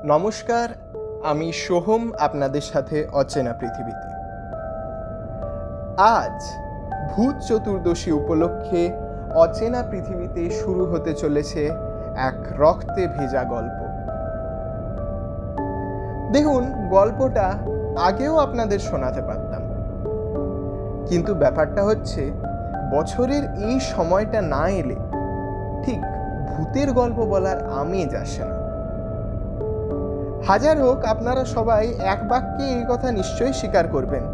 নমস্কার, আমি সোহম আপনাদের সাথে অচেনা পৃথিবীতে। আজ ভূত চতুর্দশী উপলক্ষে অচেনা পৃথিবীতে শুরু হতে চলেছে এক রক্তে ভেজা গল্প। দেখুন, গল্পটা আগেও আপনাদের শোনাতে পারতাম, কিন্তু ব্যাপারটা হচ্ছে বছরের এই সময়টা না এলে ঠিক ভূতের গল্প বলার আমেজ আসে না। হাজার হোক, আপনারা সবাই এক বাক্যে এই কথা নিশ্চয়ই স্বীকার করবেন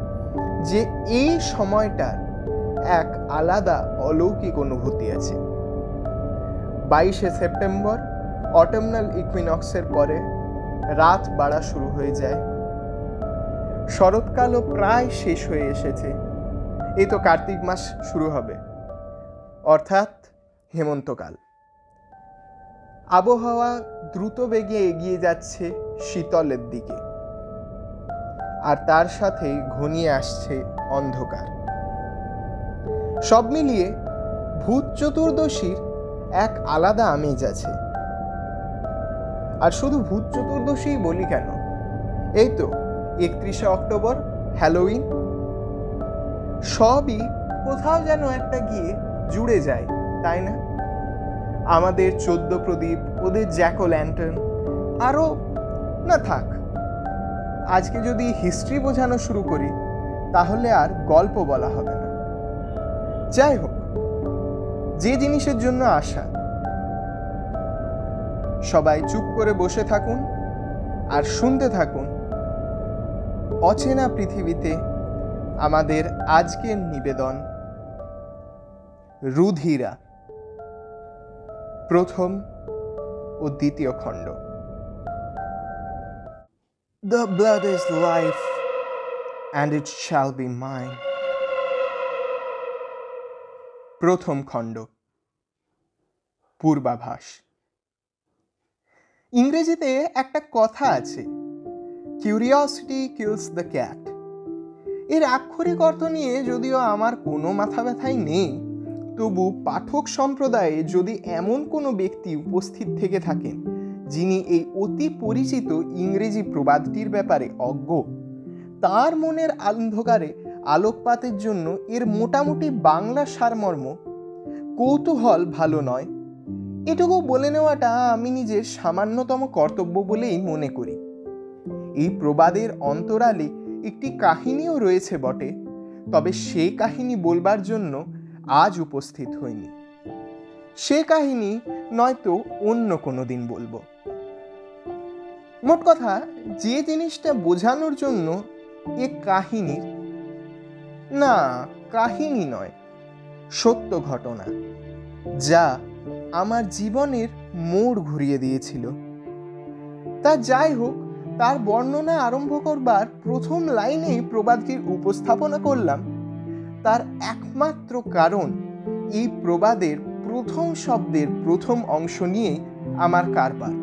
যে এই সময়টার এক আলাদা অলৌকিক অনুভূতি আছে। 22শে সেপ্টেম্বর অটোমনাল ইকুইনক্সের পরে রাত বাড়া শুরু হয়ে যায়। শরৎকালও প্রায় শেষ হয়ে এসেছে। এই তো কার্তিক মাস শুরু হবে, অর্থাৎ হেমন্তকাল। আবহাওয়া দ্রুত বেগে এগিয়ে যাচ্ছে শীতলের দিকে, আর তার সাথেই ঘনিয়ে আসছে অন্ধকার। সব মিলিয়ে ভূত চতুর্দশীর এক আলাদা আমেজ আছে। আর শুধু ভূত চতুর্দশী বলি কেন, এই তো 31শে অক্টোবর হ্যালোউইন, সবই কোথাও যেন একটা গিয়ে জুড়ে যায়, তাই না? আমাদের 14 প্রদীপ, ওদের জ্যাক ও ল্যান্টার্ন, আরও না থাক, আজকে যদি হিস্ট্রি বোঝানো শুরু করি তাহলে আর গল্প বলা হবে না। যাই হোক, যে জিনিসের জন্য আসা, সবাই চুপ করে বসে থাকুন আর শুনতে থাকুন অচেনা পৃথিবীতে আমাদের আজকের নিবেদন, রুধিরা, প্রথম ও দ্বিতীয় খণ্ড। The blood is life and it shall be mine. প্রথম খণ্ড, পূর্বাভাস। ইংরেজিতে একটা কথা আছে, কিউরিওসিটি কিলস দ্য ক্যাট। এর আক্ষরিক অর্থ নিয়ে যদিও আমার কোনো মাথা ব্যথাই নেই, তবু পাঠক সম্প্রদায়ে যদি এমন কোনো ব্যক্তি উপস্থিত থেকে থাকেন যিনি এই অতি পরিচিত ইংরেজি প্রবাদটির ব্যাপারে অজ্ঞ, তার মনের অন্ধকারে আলোকপাতের জন্য এর মোটামুটি বাংলা সারমর্ম কৌতূহল ভালো নয়, এটুকু বলে নেওয়াটা আমি নিজের সামান্যতম কর্তব্য বলেই মনে করি। এই প্রবাদের অন্তরালে একটি কাহিনীও রয়েছে বটে, তবে সে কাহিনী বলবার জন্য আজ উপস্থিত হইনি। সে কাহিনী নয়তো অন্য কোনো দিন বলবো। মোট কথা, যে জিনিসটা বোঝানোর জন্য এ কাহিনীর, না কাহিনী নয়, সত্য ঘটনা, যা আমার জীবনের মোড় ঘুরিয়ে দিয়েছিল। তা যাই হোক, তার বর্ণনা আরম্ভ করবার প্রথম লাইনেই প্রবাদটির উপস্থাপনা করলাম। তার একমাত্র কারণ এই প্রবাদের প্রথম শব্দের প্রথম অংশ নিয়ে আমার কারবার।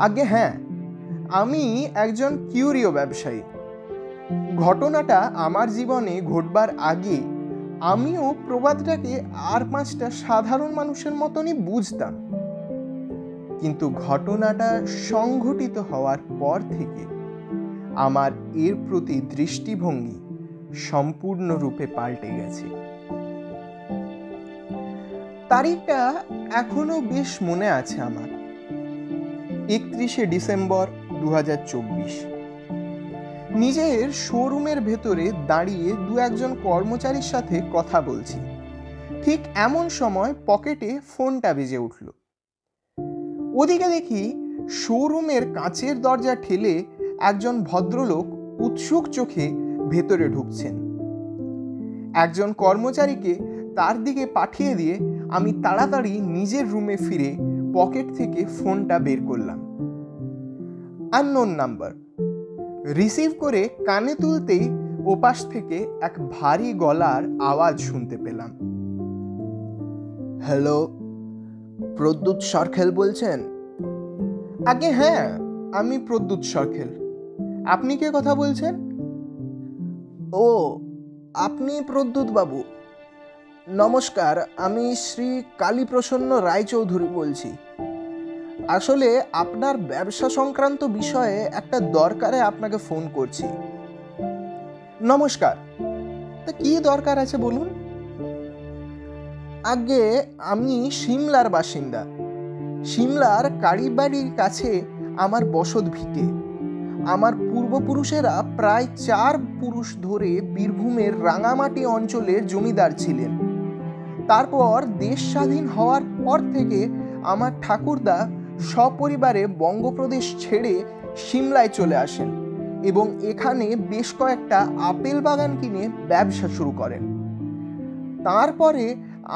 আগে হ্যাঁ, আমি একজন কিউরিও ব্যবসায়ী। ঘটনাটা আমার জীবনে ঘটবার আগে আমিও প্রবাদটাকে আর 5টা সাধারণ মানুষের মতনই বুঝতাম, কিন্তু ঘটনাটা সংঘটিত হওয়ার পর থেকে আমার এর প্রতি দৃষ্টিভঙ্গি সম্পূর্ণরূপে পাল্টে গেছে। তারিখটা এখনো বেশ মনে আছে আমার, 31শে ডিসেম্বর 2024। নিজের শোরুমের ভেতরে দাঁড়িয়ে দু একজন কর্মচারীর সাথে কথা বলছি। ঠিক এমন সময় পকেটে ফোনটা বেজে উঠল। ওদিকে দেখি শোরুমের কাঁচের দরজা ঠেলে একজন ভদ্রলোক উৎসুক চোখে ভেতরে ঢুকছেন। একজন কর্মচারীকে তার দিকে পাঠিয়ে দিয়ে আমি তাড়াতাড়ি নিজের রুমে ফিরে পকেট থেকে ফোনটা বের করলাম। Unknown number. রিসিভ করে কানে তুলতেই ওপাশ থেকে এক ভারী গলার আওয়াজ শুনতে পেলাম। হ্যালো, প্রদ্যুৎ সরখেল বলছেন? আগে হ্যাঁ, আমি প্রদ্যুৎ সরখেল। আপনি কে কথা বলছেন? ও, আপনি প্রদ্যুৎ বাবু। নমস্কার, আমি শ্রী কালীপ্রসন্ন রায়চৌধুরী বলছি। আসলে আপনার ব্যবসা সংক্রান্ত বিষয়ে একটা দরকারে আপনাকে ফোন করছি। নমস্কার। তা কি দরকার আছে বলুন? আগে আমি সিমলার বাসিন্দা। সিমলার কালীবাড়ির কাছে আমার বসত ভিটে। আমার পূর্বপুরুষেরা প্রায় 4 পুরুষ ধরে বীরভূমের রাঙামাটি অঞ্চলের জমিদার ছিলেন। তারপর দেশ স্বাধীন হওয়ার পর থেকে আমার ঠাকুরদা সপরিবারে বঙ্গপ্রদেশ ছেড়ে সিমলায় চলে আসেন এবং এখানে বেশ কয়েকটা আপেল বাগান কিনে ব্যবসা শুরু করেন। তারপরে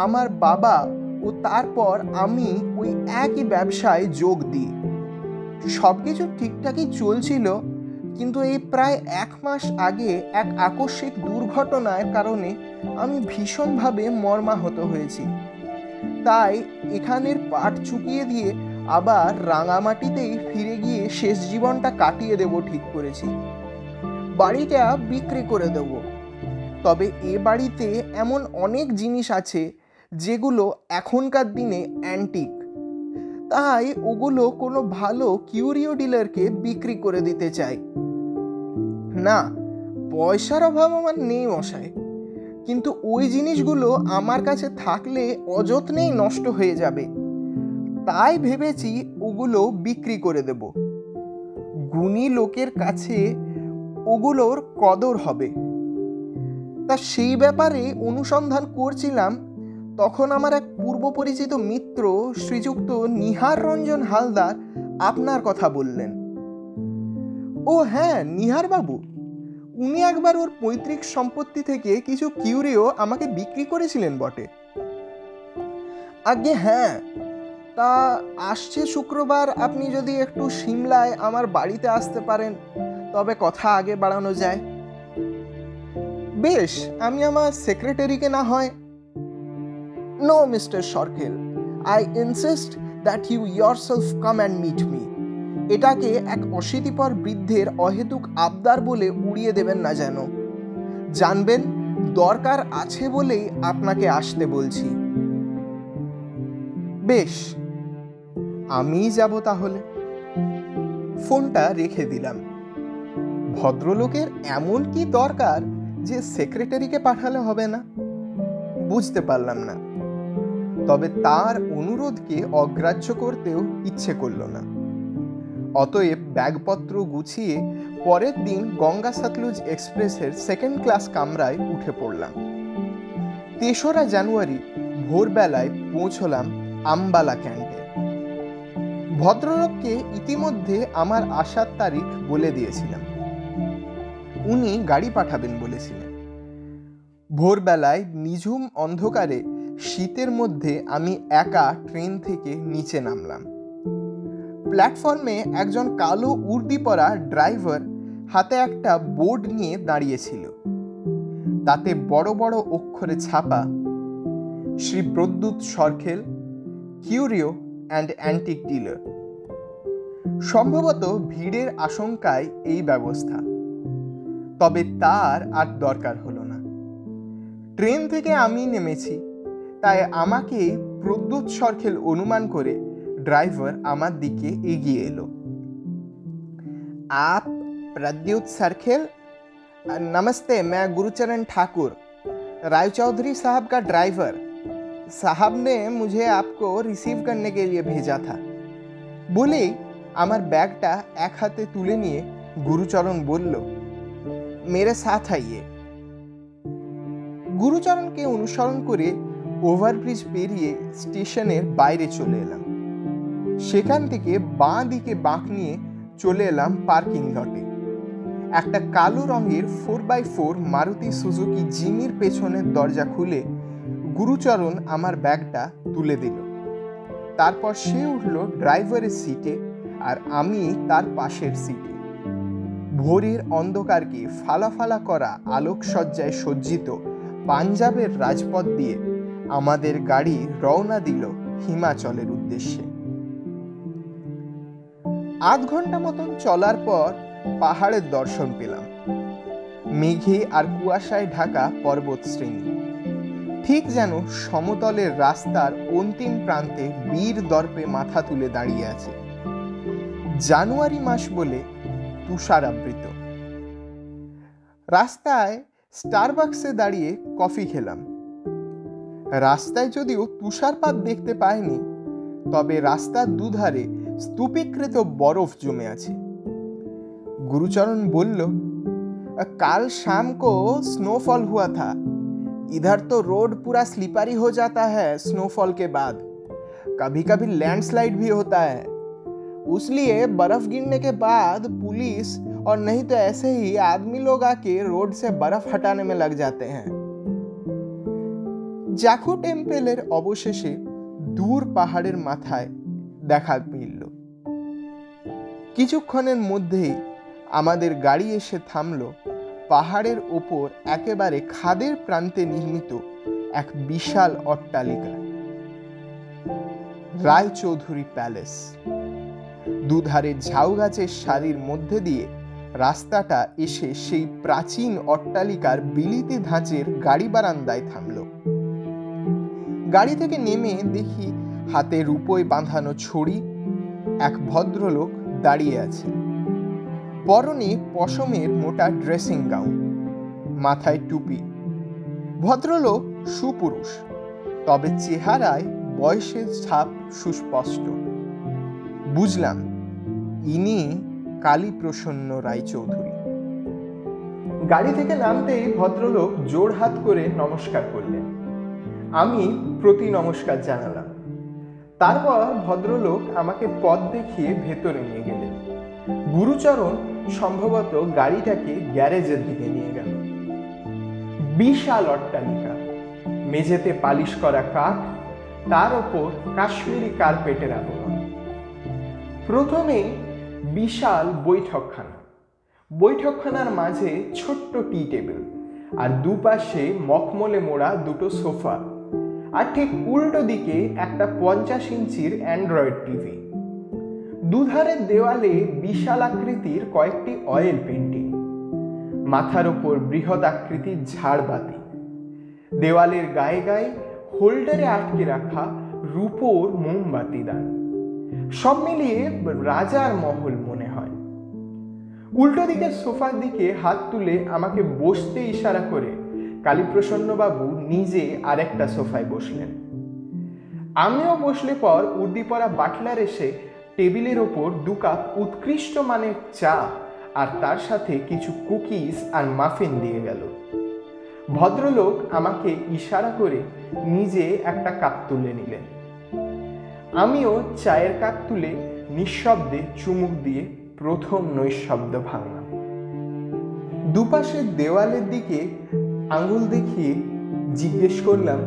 আমার বাবা ও তারপর আমি ওই একই ব্যবসায় যোগ দিই। সব কিছু ঠিকঠাকই চলছিল, কিন্তু এই প্রায় 1 মাস আগে এক আকস্মিক দুর্ঘটনার কারণে আমি ভীষণভাবে মর্মাহত হয়েছি। তাই এখানের পাট চুকিয়ে দিয়ে আবার রাঙামাটিতেই ফিরে গিয়ে শেষ জীবনটা কাটিয়ে দেব ঠিক করেছি। বাড়িটা বিক্রি করে দেব। তবে এ বাড়িতে এমন অনেক জিনিস আছে যেগুলো এখনকার দিনে অ্যান্টিক, তাই ওগুলো কোনো ভালো কিউরিও ডিলারকে বিক্রি করে দিতে চাই। না, পয়সার অভাব আমার নেই মশাই, কিন্তু ওই জিনিসগুলো আমার কাছে থাকলে অযত্নেই নষ্ট হয়ে যাবে। তাই ভেবেছি ওগুলো বিক্রি করে দেব। গুণী লোকের কাছে ওগুলোর কদর হবে। তা সেই ব্যাপারে অনুসন্ধান করছিলাম, তখন আমার এক পূর্ব পরিচিত মিত্র শ্রীযুক্ত নিহার রঞ্জন হালদার আপনার কথা বললেন। ও হ্যাঁ, নিহার বাবু, উনি একবার ওর পৈতৃক সম্পত্তি থেকে কিছু কিউরিও আমাকে বিক্রি করেছিলেন বটে। আগে হ্যাঁ, তা আসছে শুক্রবার আপনি যদি একটু সিমলায় আমার বাড়িতে আসতে পারেন তবে কথা আগে বাড়ানো যায়। বেশ, আমি আমার সেক্রেটারিকে না হয়। No mister Sarkel, I insist that you yourself come and meet me. এটাকে এক অশীতিপর বৃদ্ধের অহেতুক আবদার বলে উড়িয়ে দেবেন না যেন। জানবেন, দরকার আছে বলেই আপনাকে আসতে বলছি। বেশ, আমিই যাব তাহলে। ফোনটা রেখে দিলাম। ভদ্রলোকের এমন কি দরকার যে সেক্রেটারিকে পাঠালে হবে না? বুঝতে পারলাম না। তবে তার অনুরোধকে অগ্রাহ্য করতেও ইচ্ছে করল না। অতএব ব্যাগপত্র গুছিয়ে পরের দিন গঙ্গা সাতলুজ এক্সপ্রেসের 2nd ক্লাস কামরায় উঠে পড়লাম। 3রা জানুয়ারি ভোরবেলায় পৌঁছলাম আম্বালা ক্যান্টে। ভদ্রলোককে ইতিমধ্যে আমার আসার তারিখ বলে দিয়েছিলাম। উনি গাড়ি পাঠাবেন বলেছিলেন। ভোরবেলায় নিঝুম অন্ধকারে শীতের মধ্যে আমি একা ট্রেন থেকে নিচে নামলাম। প্ল্যাটফর্মে একজন কালো উর্দি পরা ড্রাইভার হাতে একটা বোর্ড নিয়ে দাঁড়িয়েছিল। তাতে বড় বড় অক্ষরে ছাপা, শ্রী প্রদ্যুৎ সরকেল, কিউরিও অ্যান্ড অ্যান্টিক ডিলার। সম্ভবত ভিড়ের আশঙ্কায় এই ব্যবস্থা। তবে তার আর দরকার হলো না। ট্রেন থেকে আমি নেমেছি, তাই আমাকে প্রদ্যুৎ সরকেল অনুমান করে ড্রাইভার আমার দিকে এগিয়ে এলো। आप प्रद्युत सरखेल? नमस्ते, मैं गुरुचरण ठाकुर, राय चौधरी साहब का ड्राइवर। साहब ने मुझे आपको रिसीव करने के लिए भेजा था। বলেই আমার ব্যাগটা এক হাতে তুলে নিয়ে গুরুচরণ বলল, मेरे साथ आइए। গুরুচরণকে অনুসরণ করে ওভারব্রিজ পেরিয়ে স্টেশনের বাইরে চলে এলাম। সেখান থেকে বাঁ দিকে বাঁক নিয়ে চলে এলাম পার্কিং লটে। একটা কালো রঙের 4x4 মারুতি সুজুকি জিমির পেছনের দরজা খুলে গুরুচরণ আমার ব্যাগটা তুলে দিল। তারপর সে উঠল ড্রাইভারের সিটে আর আমি তার পাশের সিটে। ভোরের অন্ধকারকে ফালা ফালা করা আলোকসজ্জায় সজ্জিত পাঞ্জাবের রাজপথ দিয়ে আমাদের গাড়ি রওনা দিল হিমাচলের উদ্দেশ্যে। আধ ঘন্টা মতন চলার পর পাহাড়ের দর্শন পেলাম। মেঘে আর কুয়াশায় ঢাকা পর্বত শ্রেণী। ঠিক যেন সমতলের রাস্তার অন্তিম প্রান্তে বীর দর্পে মাথা তুলে দাঁড়িয়ে আছে। জানুয়ারি মাস বলে তুষারাবৃত। রাস্তায় স্টারবাক্সে দাঁড়িয়ে কফি খেলাম। রাস্তায় যদিও তুষারপাত দেখতে পাইনি, তবে রাস্তার দুধারে স্তূপীকৃত বরফ জমে আছে। गुरुचरण बोल, कल शाम को स्नोफॉल हुआ था। इधर तो रोड पूरा स्लिपरी हो जाता है स्नोफॉल के बाद, कभी कभी लैंडस्लाइड भी होता है। उसलिए बर्फ गिरने के बाद पुलिस और नहीं तो ऐसे ही आदमी लोग आके रोड से बर्फ हटाने में लग जाते हैं। जाखू टेम्पलेर अवशेषे दूर पहाड़ेर माथाय देखा मिलल। किछुक्षणेर मध्येई आमादेर गाड़ी एसे थामलो पहाड़ेर ओपर एकेबारे खादेर प्रान्ते निर्मित एक विशाल अट्टालिका, रायचौधुरी पैलेस। दुधारे झाउ गाछेर सारिर मध्य दिए रास्ताटा एसे सेई प्राचीन अट्टालिकार बिलिति धाँचेर गाड़ी बारान्दाय थामलो। गाड़ी थेके नेमे देखी हाथे रूपोय बाँधानो छड़ी एक भद्रलोक दाड़िये आछे। परने पशमेर मोटा ड्रेसिंग गाउन, माथाय टुपी। भद्रलोक सुपुरुष, तबे चेहराय बयसेर छाप सुस्पष्ट। बुझलाम इनी कालीप्रसन्न रायचौधुरी। गाड़ी थेके नामतेई भद्रलोक जोड़हात करे नमस्कार करलेन। आमी प्रति नमस्कार जानालाम। तारपर भद्रलोक आमाके पथ देखिए भेतरे निये गेलेन। गुरुचरण सम्भवत गाड़ीटाके ग्यारेजेर दिके निये गेल। विशाल अट्टालिका, मेझेते पालिश करा काठ, तार ओपर काश्मीरी कार्पेटेर आवरण। प्रथमे विशाल बैठकखाना, बैठकखानार माझे छोट्ट टी टेबिल और दुपाशे मखमले मोड़ा दुटो सोफा और ठीक उल्टो दिके एकटा 50 इंचिर एंड्रয়েড टीवी। दुधारे देवाले विशाल आकृतिर कयेकटी अয়েল पेंटिंग, माथार ओपर बृहत् आकृतिर झाड़बाती, देवालेर गाये गाये होल्डारे आटके रखा रूपोर मोमबाती दान। सब मिलिए राजार महल मने हय। उल्टो दिके सोफार दिके हाथ तुले आमाके बसते इशारा करे कालीप्रसन्न बाबू निजे आरेकटा सोफाय बसलेन। आमिও बसले पर उर्दिपरा बाटलार एसे टेबिलेर ओपर 2 काप उत्कृष्ट मानेर चा और तार साथे किछु कुकिज और माफिन दिए गेल। भद्रलोक आमाके इशारा करे निजे एकटा काप तुले निलेन। आमिও चाয়ের কাপ তুলে निःशब्दे चुमुक दिए प्रथम नैशब्द भाঙলাম। দুপাশের দেওয়ালের দিকে আঙ্গুল দেখিয়ে জিজ্ঞেস করলাম,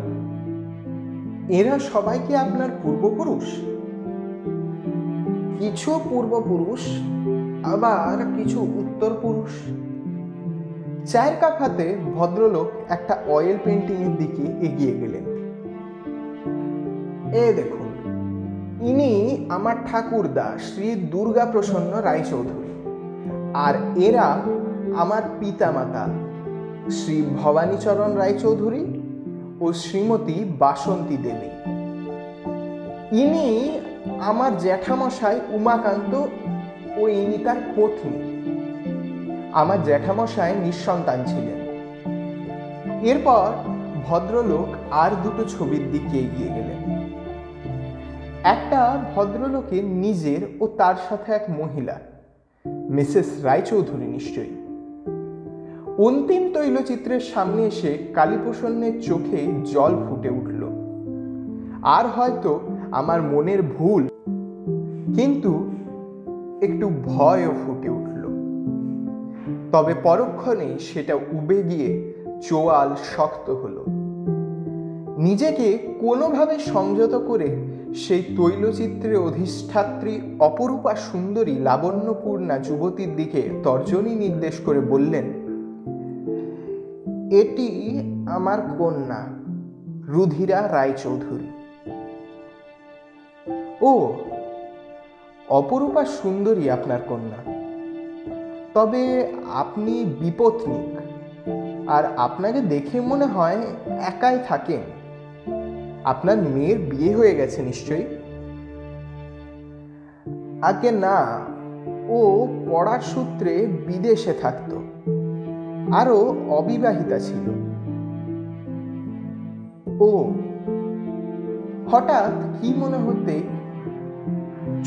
এরা সবাই কি আপনার পূর্বপুরুষ? কিছু পূর্বপুরুষ, আবার কিছু উত্তরপুরুষ। চায়ের কাপ হাতে ভদ্রলোক একটা অয়েল পেন্টিং এর দিকে এগিয়ে গেলেন। এ দেখুন, ইনি আমার ঠাকুরদা শ্রী দুর্গা প্রসন্ন রায়চৌধুরী, আর এরা আমার পিতামাতা শ্রী ভবানীচরণ রায়চৌধুরী ও শ্রীমতী বাসন্তী দেবী। ইনি আমার জ্যাঠামশাই উমাকান্ত ও ইনি তার পত্নী। আমার জ্যাঠামশাই নিঃসন্তান ছিলেন। এরপর ভদ্রলোক আর দুটো ছবির দিকে এগিয়ে গেলেন। একটা ভদ্রলোকের নিজের ও তার সাথে এক মহিলা, মিসেস রায়চৌধুরী নিশ্চয়ই। অন্তিম তৈলচিত্রের সামনে এসে কালীপ্রসন্নের চোখে জল ফুটে উঠল। আর হয়তো আমার মনের ভুল, কিন্তু একটু ভয়ও ফুটে উঠল। তবে পরক্ষণেই সেটা উবে গিয়ে চোয়াল শক্ত হলো। নিজেকে কোনোভাবে সংযত করে সেই তৈলচিত্রে অধিষ্ঠাত্রী অপরূপা সুন্দরী লাবণ্যপূর্ণা যুবতীর দিকে তর্জনী নির্দেশ করে বললেন, এটি আমার কন্যা রুধিরা রায়চৌধুরী। ও, অপরূপা সুন্দরী আপনার কন্যা, তবে আপনি বিপত্নিক। আর আপনাকে দেখে মনে হয় একাই থাকেন। আপনার মেয়ের বিয়ে হয়ে গেছে নিশ্চয়ই? আগে না, ও পড়ার সূত্রে বিদেশে থাকতো, আরও অবিবাহিতা ছিল। ও, হঠাৎ কি মনে হতে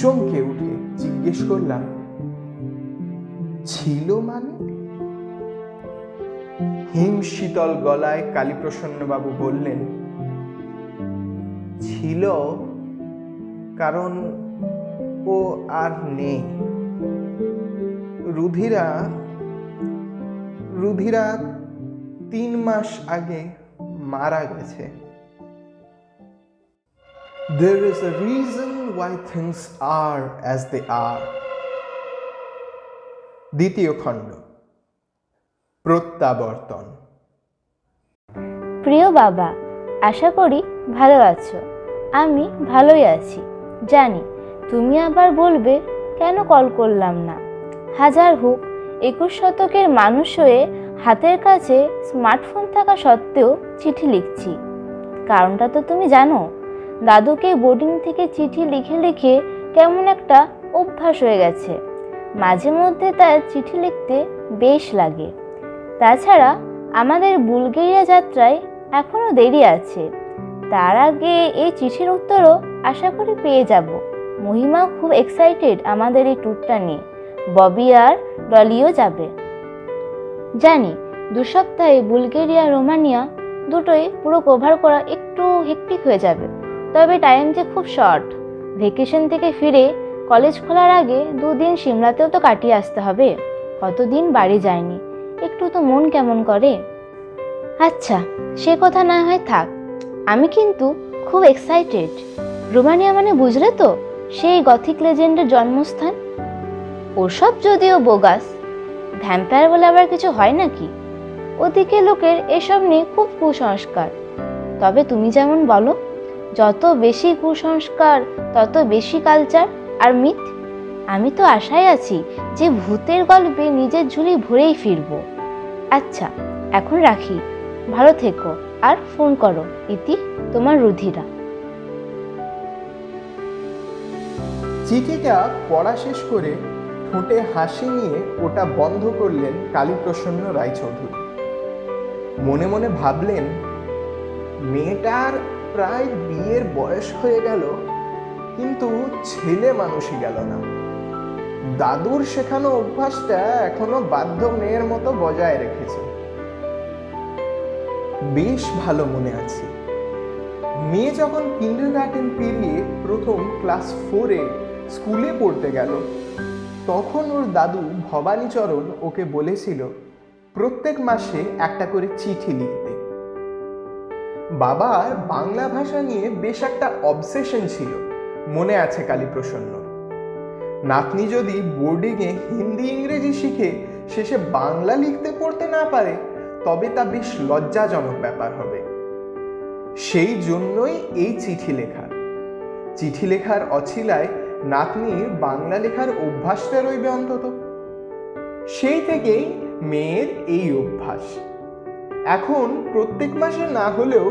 চমকে উঠে জিজ্ঞেস করলাম, ছিল মানে? হিম শীতল গলায় কালীপ্রসন্নবাবু বললেন, ছিল, কারণ ও আর নেই। রুধিরা 3 মাস আগে মারা গেছে। There is a reason why things are as they are. দ্বিতীয় খণ্ড, প্রত্যাবর্তন। প্রিয় বাবা, আশা করি ভালো আছো। আমি ভালোই আছি। জানি তুমি আবার বলবে কেন কল করলাম না। হাজার হোক 21 শতকের মানুষ হয়ে হাতের কাছে স্মার্টফোন থাকা সত্ত্বেও চিঠি লিখছি। কারণটা তো তুমি জানো, দাদুকে বোর্ডিং থেকে চিঠি লিখে লিখে কেমন একটা অভ্যাস হয়ে গেছে। মাঝে মধ্যে তার চিঠি লিখতে বেশ লাগে। তাছাড়া আমাদের বুলগেরিয়া যাত্রায় এখনও দেরি আছে। তার আগে এই চিঠির উত্তরও আশা করি পেয়ে যাব। মহিমা খুব এক্সাইটেড আমাদের এই ট্যুরটা নিয়ে। ববি আর ডলিও যাবে। জানি 2 সপ্তাহে বুলগেরিয়া রোমানিয়া দুটোই পুরো কভার করা একটু হেক্টিক হয়ে যাবে, তবে টাইম যে খুব শর্ট। ভেকেশন থেকে ফিরে কলেজ খোলার আগে 2 দিন সিমলাতেও তো কাটিয়ে আসতে হবে। কতদিন বাড়ি যায়নি, একটু তো মন কেমন করে। আচ্ছা, সে কথা না হয় থাক, আমি কিন্তু খুব এক্সাইটেড। রোমানিয়া মানে বুঝলে তো, সেই গথিক লেজেন্ডের জন্মস্থান। ওসব যদিও বোগাস, ভ্যাম্পায়ার বলে আবার কিছু হয় নাকি? ওদিকে লোকের এসব নিয়ে খুব কুসংস্কার। তবে তুমি যেমন বলো, যত বেশি কুসংস্কার তত বেশি কালচার আর মিথ। আমি তো আশায় আছি যে ভূতের গল্পে নিজের ঝুলি ভরেই ফিরব। আচ্ছা, এখন রাখি। ভালো থেকো আর ফোন করো। ইতি, তোমার রুধিরা। চিঠিটা পড়া শেষ করে ঠোঁটে হাসি নিয়ে ওটা বন্ধ করলেন কালীপ্রসন্ন রায়চৌধুরী। মনে মনে ভাবলেন, মেয়েটার প্রায় বিয়ের বয়স হয়ে গেল, কিন্তু ছেলে মানুষই গেল না। দাদুর শেখানো অভ্যাসটা এখনো বাধ্য মেয়ের মতো বজায় রেখেছে। বেশ ভালো মনে আছে, মেয়ে যখন কিন্ডারগার্টেন পেরিয়ে প্রথম ক্লাস 4-এ স্কুলে পড়তে গেল, তখন ওর দাদু ভবানীচরণ ওকে বলেছিল প্রত্যেক মাসে একটা করে চিঠি লিখতে। বাবার বাংলা ভাষা নিয়ে বেশ একটা অবসেশন ছিল, মনে আছে কালীপ্রসন্ন। নাতনি যদি বোর্ডিংয়ে হিন্দি ইংরেজি শিখে শেষে বাংলা লিখতে পড়তে না পারে, তবে তা বেশ লজ্জাজনক ব্যাপার হবে। সেই জন্যই এই চিঠি লেখার অছিলায় নাতনির বাংলা লেখার অভ্যাসটা রইবে অন্তত। সেই থেকেই মেয়ের এই অভ্যাস। এখন প্রত্যেক মাসে না হলেও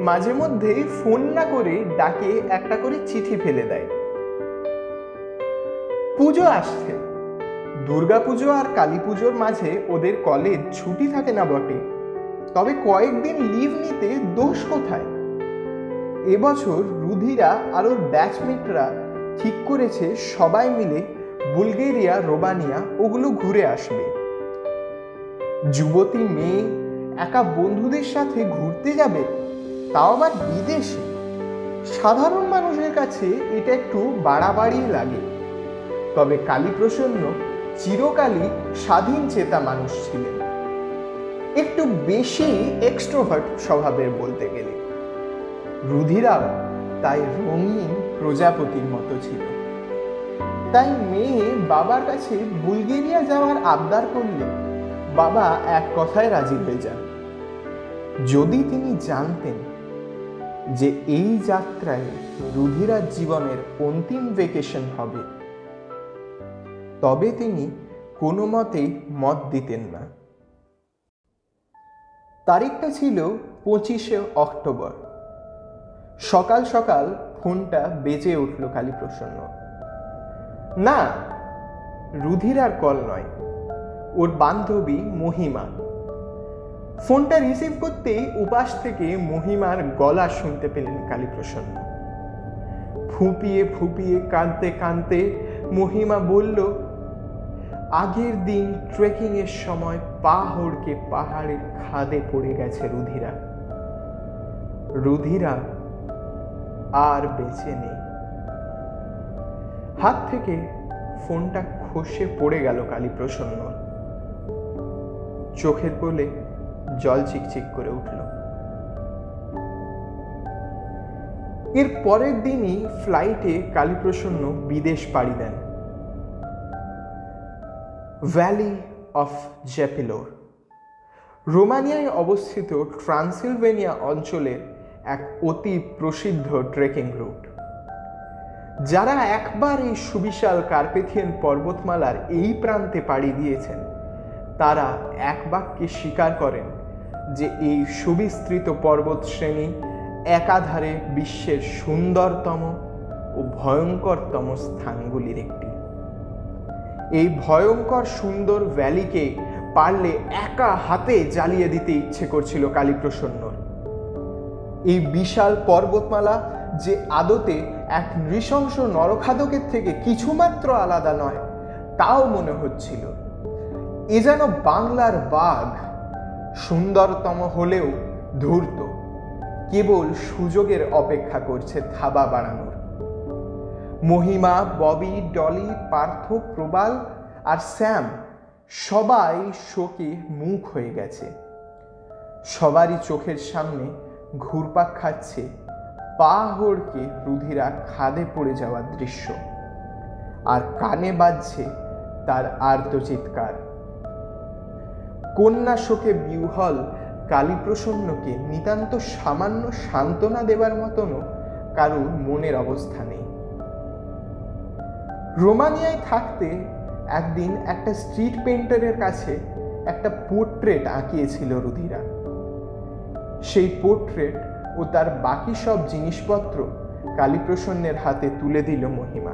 মাঝে মধ্যেই ফোন না করে ডাকে একটা করে চিঠি ফেলে দেয়। পুজো আসছে, দুর্গাপুজো আর কালী পুজোর মাঝে ওদের কলেজ ছুটি থাকে না বটে, তবে কয়েকদিন লিভ নিতে দোষ কোথায়? এবছর রুধিরা আর ওর ব্যাচমেটরা ঠিক করেছে সবাই মিলে বুলগেরিয়া রোমানিয়া ওগুলো ঘুরে আসবে। যুবতী মেয়ে একা বন্ধুদের সাথে ঘুরতে যাবে, তাও আবার বিদেশে। সাধারণ মানুষের কাছে এটা একটু বাড়াবাড়ি লাগে। তবে কালীপ্রসন্ন চিরকালই স্বাধীন চেতা মানুষ ছিলেন, একটু বেশি এক্সট্রোভার্ট স্বভাবের বলতে গেলে। রুধিরাও তাই রঙিন প্রজাপতির মতো ছিল। তাই মেয়ে বাবার কাছে বুলগেরিয়া যাওয়ার আবদার করলে বাবা এক কথায় রাজি হয়ে যান। যদি তিনি জানতেন যে এই যাত্রায় রুধিরার জীবনের অন্তিম ভেকেশন হবে, তবে তিনি কোনো মতেই মত দিতেন না। তারিখটা ছিল 25শে অক্টোবর। সকাল সকাল ফোনটা বেজে উঠল কালীপ্রসন্ন। না, রুধিরার কল নয়, ওর বান্ধবী মহিমা। ফোনটা রিসিভ করতেই উপাস থেকে মহিমার গলা শুনতে পেলেন কালীপ্রসন্ন। ফুঁপিয়ে ফুঁপিয়ে কাঁদতে কাঁদতে মহিমা বলল, আগের দিন ট্রেকিং এর সময় পা হড়কে পাহাড়ের খাদে পড়ে গেছে রুধিরা। রুধিরা আর বেঁচে নেই। হাত থেকে ফোনটা খসে পড়ে গেল কালীপ্রসন্ন। চোখের কোলে জল চিকচিক করে উঠল। এর পরের দিনই ফ্লাইটে কালীপ্রসন্ন বিদেশ পাড়ি দেন। ভ্যালি অফ জ্যাপিলোর, রোমানিয়ায় অবস্থিত ট্রান্সিলভেনিয়া অঞ্চলের এক অতি প্রসিদ্ধ ট্রেকিং রুট। যারা একবার এই সুবিশাল কার্পেথিয়ান পর্বতমালার এই প্রান্তে পাড়ি দিয়েছেন তারা এক বাক্যে স্বীকার করেন যে এই সুবিস্তৃত পর্বত শ্রেণী একাধারে বিশ্বের সুন্দরতম ও ভয়ঙ্করতম স্থানগুলির একটি। এই ভয়ঙ্কর সুন্দর ভ্যালিকে পারলে একা হাতে জ্বালিয়ে দিতে ইচ্ছে করছিল কালীপ্রসন্নর। এই বিশাল পর্বতমালা যে আদতে এক নৃশংস নরখাদকের থেকে কিছুমাত্র আলাদা নয় তাও মনে হচ্ছিল। এ যেন বাংলার বাঘ, সুন্দরতম হলেও ধূর্ত, কেবল সুযোগের অপেক্ষা করছে থাবা বাড়ানোর। মহিমা, ববি, ডলি, পার্থ, প্রবাল আর স্যাম সবাই শোকে মুখ হয়ে গেছে। সবারই চোখের সামনে ঘুরপাক খাচ্ছে পা হড়কে রুধিরা খাদে পড়ে যাওয়ার দৃশ্য, আর কানে বাজছে তার আর্ত চিৎকার। কন্যা শোকে বিহ্বল কালীপ্রসন্নকে নিতান্ত সামান্য সান্ত্বনা দেবার মতনও কারুর মনের অবস্থা নেই। রোমানিয়ায় থাকতে একদিন একটা স্ট্রিট পেইন্টারের কাছে একটা পোর্ট্রেট আঁকিয়েছিল রুধিরা। সেই পোর্ট্রেট ও তার বাকি সব জিনিসপত্র কালীপ্রসন্নের হাতে তুলে দিল মহিমা।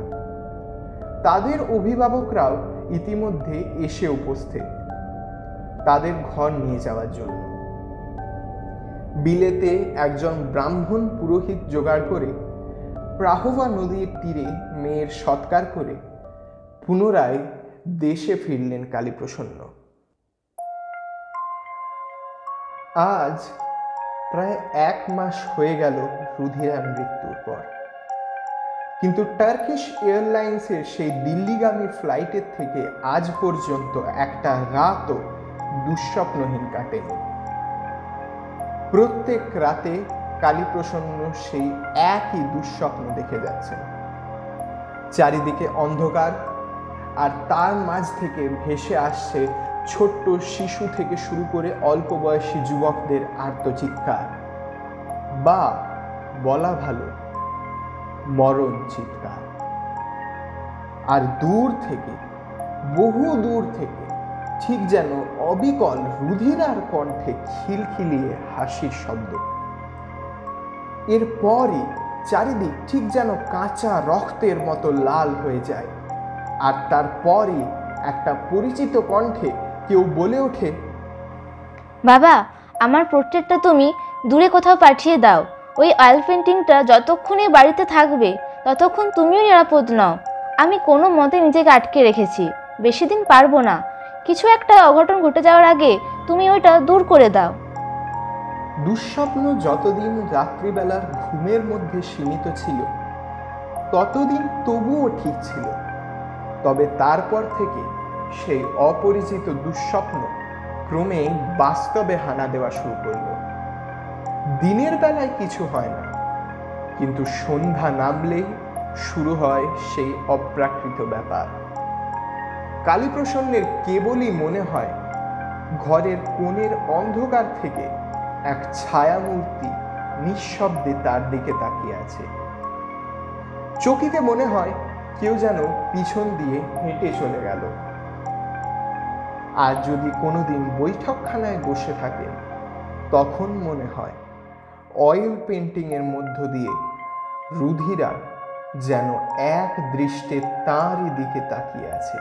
তাদের অভিভাবকরাও ইতিমধ্যে এসে উপস্থিত তাদের ঘর নিয়ে যাওয়ার জন্য। বিলেতে একজন ব্রাহ্মণ পুরোহিত জোগাড় করে প্রাহবা নদীর তীরে মেয়ের সৎকার করে পুনরায় দেশে ফিরলেন কালীপ্রসন্ন। আজ প্রায় 1 মাস হয়ে গেল রুধিরার মৃত্যুর পর, কিন্তু টার্কিশ এয়ারলাইন্সের সেই দিল্লিগামী ফ্লাইটের থেকে আজ পর্যন্ত একটা রাতও দুঃস্বপ্নহীন কাটেনি। প্রত্যেক রাতে কালীপ্রসন্ন সেই একই দুঃস্বপ্ন দেখে যাচ্ছেন। চারিদিকে অন্ধকার, আর তার মাঝ থেকে ভেসে আসছে ছোট্ট শিশু থেকে শুরু করে অল্প বয়সী যুবকদের আর্তচিৎকার, বা বলা ভালো মরণ চিৎকার। আর দূর থেকে, বহু দূর থেকে ঠিক যেন অবিকল রুধিরার কণ্ঠে খিলখিলিয়ে হাসির শব্দ। এরপরই চারিদিক ঠিক যেন কাঁচা রক্তের মতো লাল হয়ে যায়, আর তারপরই একটা পরিচিত কণ্ঠে কেউ বলে ওঠে, বাবা, আমার পোর্ট্রেটটা তুমি দূরে কোথাও পাঠিয়ে দাও। ওই অয়েল পেন্টিংটা যতক্ষণই বাড়িতে থাকবে ততক্ষণ তুমিও নিরাপদ নও। আমি কোনো মতে নিজেকে আটকে রেখেছি, বেশি দিন পারবো না। কিছু একটা অঘটন ঘটে যাওয়ার আগে তুমি ওইটা দূর করে দাও। দুঃস্বপ্ন যতদিন রাত্রিবেলার ঘুমের মধ্যে সীমিত ছিল ততদিন তবুও ঠিক ছিল, তবে তারপর থেকে সেই অপরিচিত দুঃস্বপ্ন ক্রমেই বাস্তবে হানা দেওয়া শুরু করল। দিনের বেলায় কিছু হয় না, কিন্তু সন্ধ্যা নামলেই শুরু হয় সেই অপ্রাকৃত ব্যাপার। কালীপ্রসন্নের কেবলই মনে হয় ঘরের কোণের অন্ধকার থেকে এক ছায়ামূর্তি নিঃশব্দে তার দিকে তাকিয়ে আছে। চকিতে মনে হয় কেউ যেন পিছন দিয়ে হেঁটে চলে গেল। আর যদি কোনোদিন বৈঠকখানায় বসে থাকেন তখন মনে হয় অয়েল পেন্টিংয়ের মধ্য দিয়ে রুধিরা যেন এক দৃষ্টে তাঁরই দিকে তাকিয়ে আছে।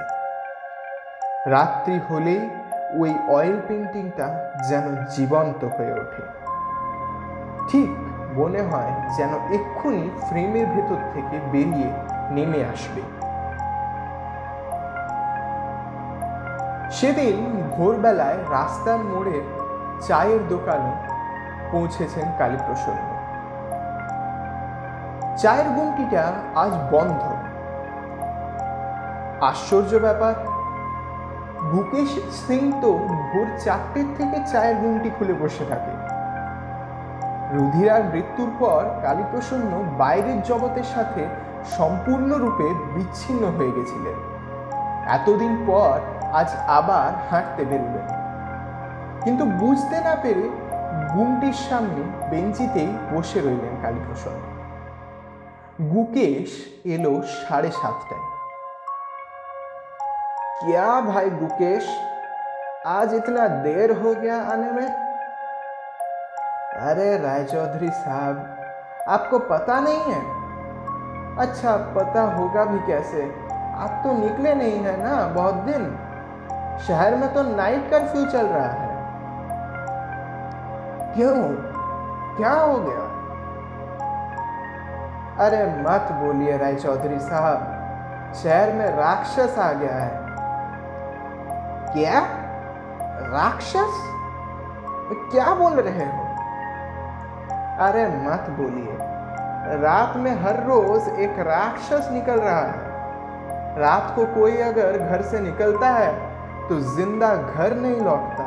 রাত্রি হলেই ওই অয়েল পেন্টিংটা যেন জীবন্ত হয়ে ওঠে। ঠিক মনে হয় যেন এক্ষুনি ফ্রেমের ভেতর থেকে বেরিয়ে নেমে আসবে। সেদিন ভোরবেলায় রাস্তার মোড়ে চায়ের দোকানে পৌঁছেছেন কালীপ্রসন্ন। চায়ের গুমটিটা আজ বন্ধ। আশ্চর্য ব্যাপার, গুকেশ সিং তো ভোর 4টে থেকে চায়ের গুমটি খুলে বসে থাকে। রুধিরার মৃত্যুর পর কালীপ্রসন্ন বাইরের জগতের সাথে সম্পূর্ণরূপে বিচ্ছিন্ন হয়ে গেছিলেন। এতদিন পর আজ আবার হাঁটতে বেরোলেন, কিন্তু বুঝতে না পেরে গুমটির সামনে বেঞ্চিতেই বসে রইলেন কালীপ্রসন্ন। गुकेश एलो 7:30। क्या भाई गुकेश, आज इतना देर हो गया आने में? अरे रायचौधरी साहब, आपको पता नहीं है? अच्छा, पता होगा भी कैसे, आप तो निकले नहीं है ना बहुत दिन। शहर में तो नाइट कर्फ्यू चल रहा है। क्यों, क्या हो गया? अरे मत बोलिए रायचौधरी साहब, शहर में राक्षस आ गया है। क्या राक्षस? क्या बोल रहे हो? अरे मत बोलिए, रात में हर रोज एक राक्षस निकल रहा है। रात को कोई अगर घर से निकलता है तो जिंदा घर नहीं लौटता।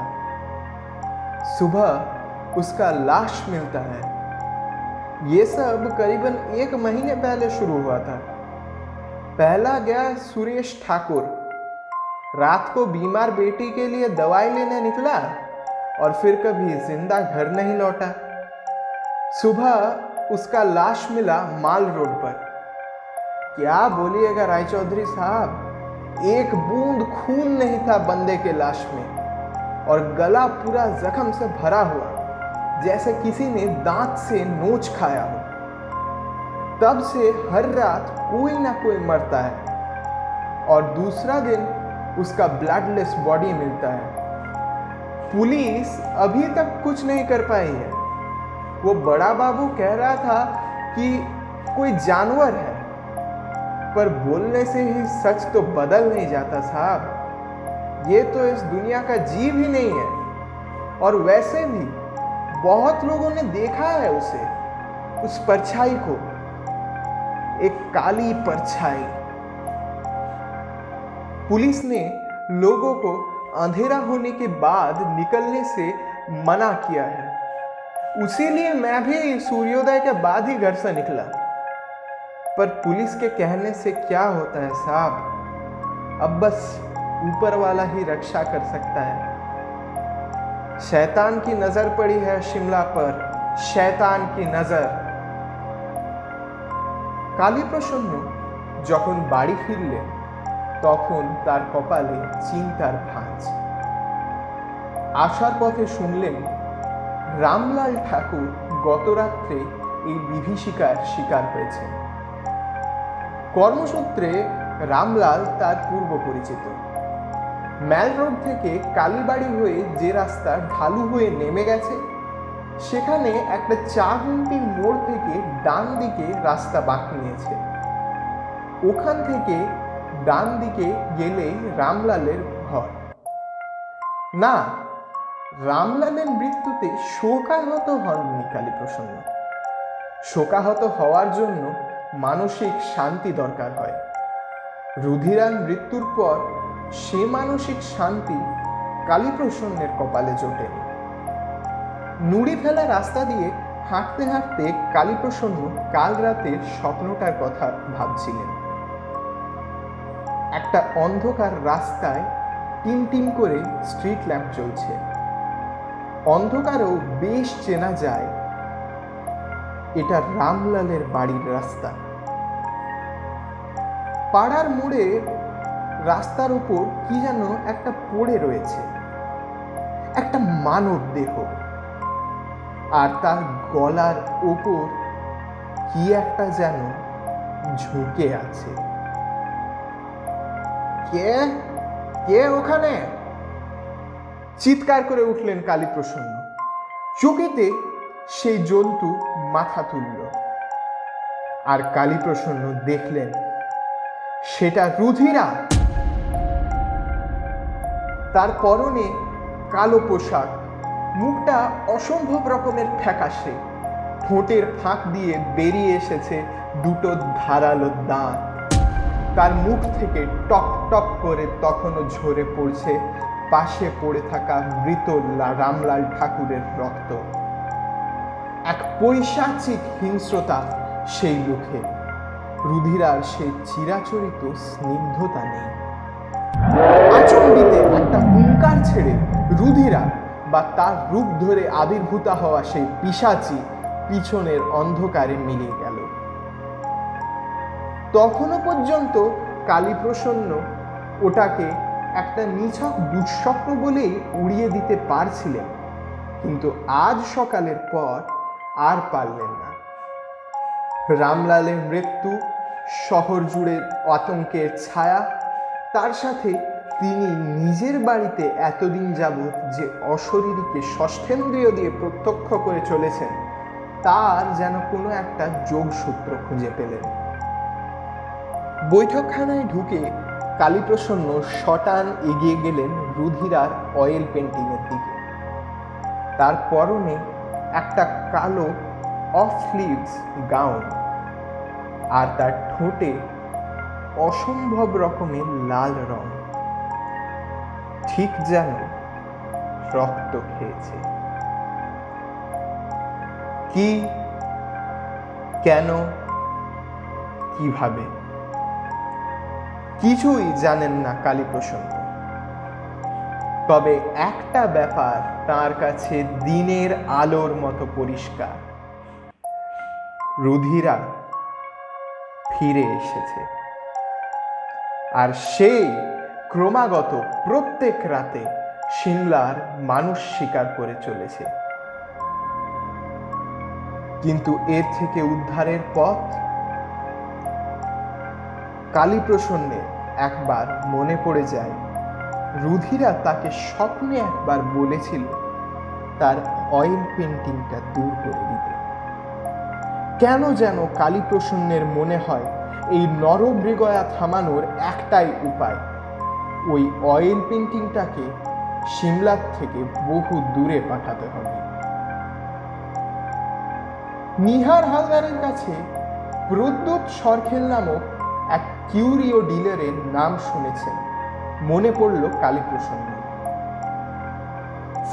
सुबह उसका लाश मिलता है। ये सब करीबन 1 महीने पहले शुरू हुआ था। पहला गया सुरेश ठाकुर, रात को बीमार बेटी के लिए दवाई लेने निकला और फिर कभी जिंदा घर नहीं लौटा। सुबह उसका लाश मिला माल रोड पर। क्या बोलिएगा रायचौधरी साहब, एक बूंद खून नहीं था बंदे के लाश में और गला पूरा जख्म से भरा हुआ, जैसे किसी ने दांत से नोच खाया हो। तब से हर रात कोई ना कोई मरता है और दूसरा दिन उसका ब्लडलेस बॉडी मिलता है। पुलिस अभी तक कुछ नहीं कर पाई है। वो बड़ा बाबू कह रहा था कि कोई जानवर है, पर बोलने से ही सच तो बदल नहीं जाता साहब। ये तो इस दुनिया का जीव ही नहीं है। और वैसे भी बहुत लोगों ने देखा है उसे, उस परछाई को, एक काली परछाई। पुलिस ने लोगों को अंधेरा होने के बाद निकलने से मना किया है। उसीलिए मैं भी सूर्योदय के बाद ही घर से निकला। पर पुलिस के कहने से क्या होता है साहब, अब बस ऊपर वाला ही रक्षा कर सकता है। शैतान की नजर पड़ी है शिमला पर, शैतान की नजर। কালীপ্রসন্ন যখন বাড়ি ফিরলেন তখন তার কপালে চিন্তার ভাঁজ। আসার পথে শুনলেন রামলাল ঠাকুর গত রাত্রে এই বিভীষিকার শিকার হয়েছেন। কর্মসূত্রে রামলাল তার পূর্ব পরিচিত। ম্যাল রোড থেকে কালীবাড়ি হয়ে যে রাস্তা ঢালু হয়ে নেমে গেছে, সেখানে একটা চা গুমটির মোড় থেকে ডান দিকে রাস্তা বাঁক নিয়েছে। ওখান থেকে ডান দিকে গেলেই রামলালের ঘর। না, রামলালের মৃত্যুতে শোকাহত হননি কালীপ্রসন্ন। শোকাহত হওয়ার জন্য মানসিক শান্তি দরকার হয়। রুধিরার মৃত্যুর পর সে মানসিক শান্তি কালীপ্রসন্নের কপালে জোটেনি। নুড়ি ফেলা রাস্তা দিয়ে হাঁটতে হাঁটতে কালীপ্রসন্ন কাল রাতের স্বপ্নটার কথা ভাবছিলেন। একটা অন্ধকার রাস্তায় টিম টিম করে স্ট্রিট ল্যাম্প জ্বলছে। অন্ধকারেও বেশ চেনা যায় এটা রামলালের বাড়ির রাস্তা। পাড়ার মোড়ে রাস্তার উপর কি যেন একটা পড়ে রয়েছে, একটা মানব দেহ। আর তার গলার ওপর কি একটা যেন ঝুঁকে আছে। কে কে ওখানে? চিৎকার করে উঠলেন কালীপ্রসন্ন। চকিতে সেই জন্তু মাথা তুলল, আর কালীপ্রসন্ন দেখলেন সেটা রুধিরা। তার পরনে কালো পোশাক, মুখটা অসম্ভব রকমের ফ্যাকাশে, ঠোঁটের ফাঁক দিয়ে বেরিয়ে এসেছে দুটো ধারালো দাঁত। তার মুখ থেকে টক টক করে তখনও ঝরে পড়ছে পাশে পড়ে থাকা মৃত রামলাল ঠাকুরের রক্ত। এক পৈশাচিক হিংস্রতা সেই মুখে। রুধিরার সেই চিরাচরিত স্নিগ্ধতা নেই। আচমবিতে একটা হুঙ্কার ছেড়ে রুধিরা বা তার রূপ ধরে আবির্ভূতা হওয়া সেই পিশাচি পিছনের অন্ধকারে মিলিয়ে গেল। তখনও পর্যন্ত কালীপ্রসন্ন ওটাকে একটা নিছক দুঃস্বপ্ন বলেই উড়িয়ে দিতে পারছিলেন, কিন্তু আজ সকালের পর আর পারলেন না। রামলালের মৃত্যু, শহর জুড়ে আতঙ্কের ছায়া, তার সাথে তিনি নিজের বাড়িতে এতদিন যাবৎ যে অশরীরীকে ষষ্ঠেন্দ্রিয় দিয়ে প্রত্যক্ষ করে চলেছেন, তার যেন কোনো একটা যোগসূত্র খুঁজে পেলেন। বৈঠকখানায় ঢুকে কালীপ্রসন্ন শটান এগিয়ে গেলেন রুধিরার অয়েল পেন্টিংয়ের দিকে। তার পরনে একটা কালো অফ স্লিভস গাউন, আর তার ঠোঁটে অসম্ভব রকমের লাল রং, ঠিক যেন রক্ত খেয়েছে। কি, কেন, কিভাবে, কিছুই জানেন না কালীপ্রসন্ন। তবে একটা ব্যাপার তার কাছে দিনের আলোর মতো পরিষ্কার, রুধিরা ফিরে এসেছে। আর সেই ক্রমাগত প্রত্যেক রাতে সিমলার মানুষ শিকার করে চলেছে। কিন্তু এর থেকে উদ্ধারের পথ? কালীপ্রসন্নের একবার মনে পড়ে যায় রুধিরা তাকে স্বপ্নে একবার বলেছিল তার অয়েল পেন্টিংটা দূর করে দিতে। কেন যেন কালীপ্রসন্নের মনে হয় এই নরমৃগয়া থামানোর একটাই উপায়, ওই অয়েল পেন্টিংটাকে সিমলার থেকে বহু দূরে পাঠাতে হবে। নিহার হালদারের কাছে প্রদ্যোৎ সরখেল নামক এক কিউরিও ডিলারের নাম শুনেছেন। মনে পড়ল কালীপ্রসন্ন।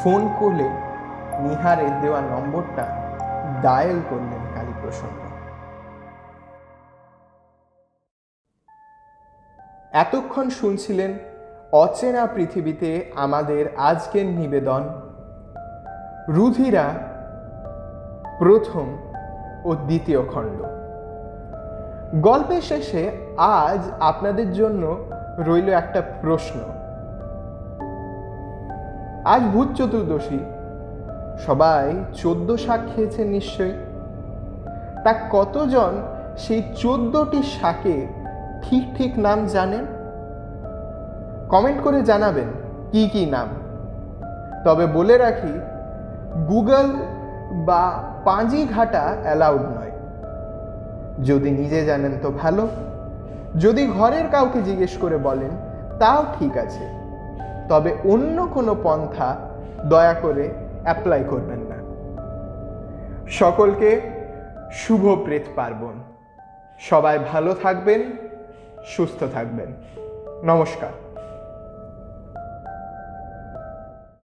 ফোন করলে নিহারের দেওয়া নম্বরটা ডায়াল করলেন কালীপ্রসন্ন। এতক্ষণ শুনছিলেন অচেনা পৃথিবীতে আমাদের আজকের নিবেদন রুধিরা প্রথম ও দ্বিতীয় খণ্ড। গল্পের শেষে আজ আপনাদের জন্য রইল একটা প্রশ্ন। আজ ভূত চতুর্দশী, সবাই 14 শাক খেয়েছেন নিশ্চয়ই। তা কতজন সেই 14টি শাকের ঠিক ঠিক নাম জানেন? কমেন্ট করে জানাবেন কি কি নাম। তবে বলে রাখি, গুগল বা পাঁজি ঘাটা অ্যালাউড নয়। যদি নিজে জানেন তো ভালো, যদি ঘরের কাউকে জিজ্ঞেস করে বলেন তাও ঠিক আছে, তবে অন্য কোনো পন্থা দয়া করে অ্যাপ্লাই করবেন না। সকলকে শুভ প্রেত পার্বণ। সবাই ভালো থাকবেন, সুস্থ থাকবেন। নমস্কার।